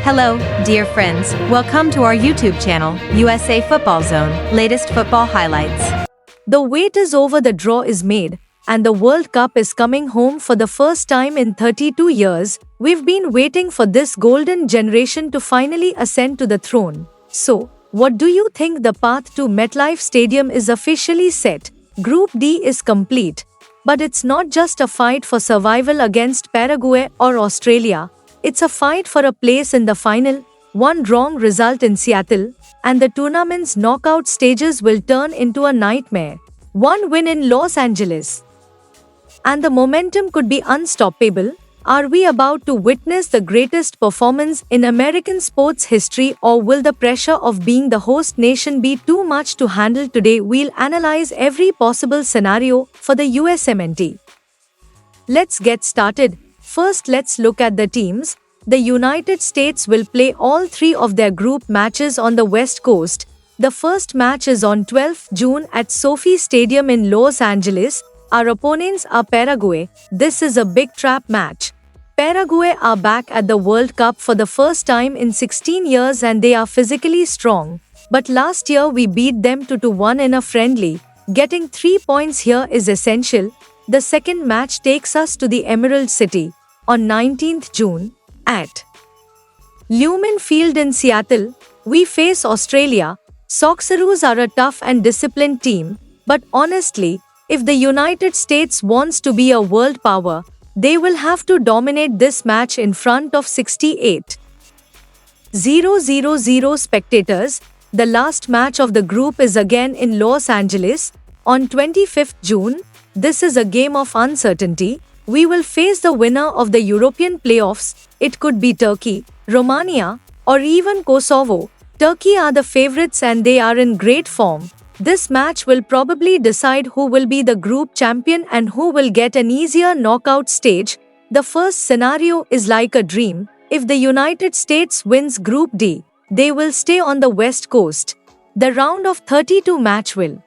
Hello, dear friends. Welcome to our YouTube channel, USA Football Zone, latest football highlights. The wait is over, the draw is made, and the World Cup is coming home for the first time in 32 years. We've been waiting for this golden generation to finally ascend to the throne. So, what do you think? The path to MetLife Stadium is officially set. Group D is complete. But it's not just a fight for survival against Paraguay or Australia. It's a fight for a place in the final. One wrong result in Seattle, and the tournament's knockout stages will turn into a nightmare. One win in Los Angeles, and the momentum could be unstoppable. Are we about to witness the greatest performance in American sports history, or will the pressure of being the host nation be too much to handle? Today we'll analyze every possible scenario for the USMNT. Let's get started. First, let's look at the teams. The United States will play all three of their group matches on the West Coast. The first match is on 12th June at SoFi Stadium in Los Angeles. Our opponents are Paraguay. This is a big trap match. Paraguay are back at the World Cup for the first time in 16 years and they are physically strong. But last year we beat them 2-1 in a friendly. Getting 3 points here is essential. The second match takes us to the Emerald City on 19th June at Lumen Field in Seattle. We face Australia. Socceroos are a tough and disciplined team, but honestly, if the United States wants to be a world power, they will have to dominate this match in front of 68,000 spectators. The last match of the group is again in Los Angeles on 25th June. This is a game of uncertainty. We will face the winner of the European playoffs. It could be Turkey, Romania, or even Kosovo. Turkey are the favorites and they are in great form. This match will probably decide who will be the group champion and who will get an easier knockout stage. The first scenario is like a dream. If the United States wins Group D, they will stay on the West Coast. The round of 32 match will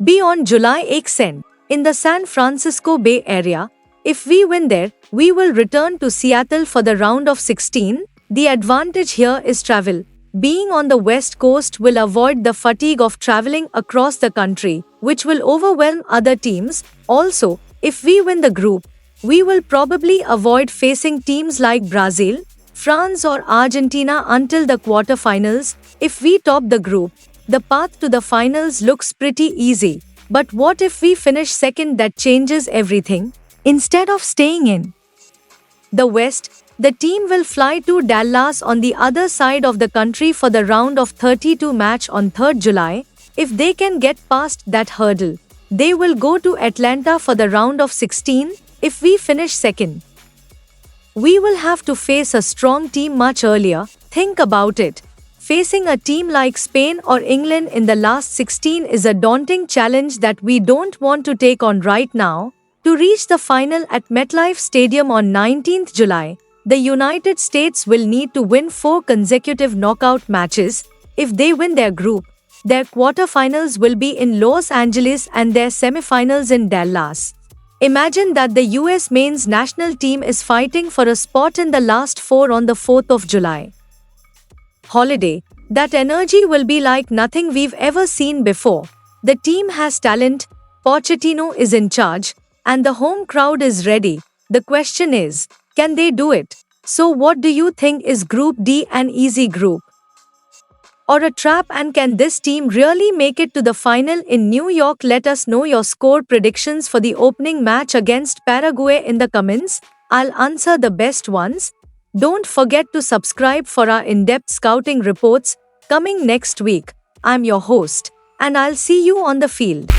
be on July 8th in the San Francisco Bay Area. If we win there, we will return to Seattle for the round of 16. The advantage here is travel. Being on the West Coast will avoid the fatigue of traveling across the country, which will overwhelm other teams. Also, if we win the group, we will probably avoid facing teams like Brazil, France or Argentina until the quarterfinals. If we top the group, the path to the finals looks pretty easy. But what if we finish second? That changes everything. Instead of staying in the West, the team will fly to Dallas on the other side of the country for the round of 32 match on 3rd July. If they can get past that hurdle, they will go to Atlanta for the round of 16. If we finish second, we will have to face a strong team much earlier. Think about it. Facing a team like Spain or England in the last 16 is a daunting challenge that we don't want to take on right now. To reach the final at MetLife Stadium on 19th July, the United States will need to win 4 consecutive knockout matches. If they win their group, their quarterfinals will be in Los Angeles and their semifinals in Dallas. Imagine that the US men's national team is fighting for a spot in the last 4 on the 4th of July. Holiday. That energy will be like nothing we've ever seen before. The team has talent, Pochettino is in charge, and the home crowd is ready. The question is, can they do it? So what do you think? Is Group D an easy group or a trap, and can this team really make it to the final in New York? Let us know your score predictions for the opening match against Paraguay in the comments. I'll answer the best ones. Don't forget to subscribe for our in-depth scouting reports coming next week. I'm your host, and I'll see you on the field.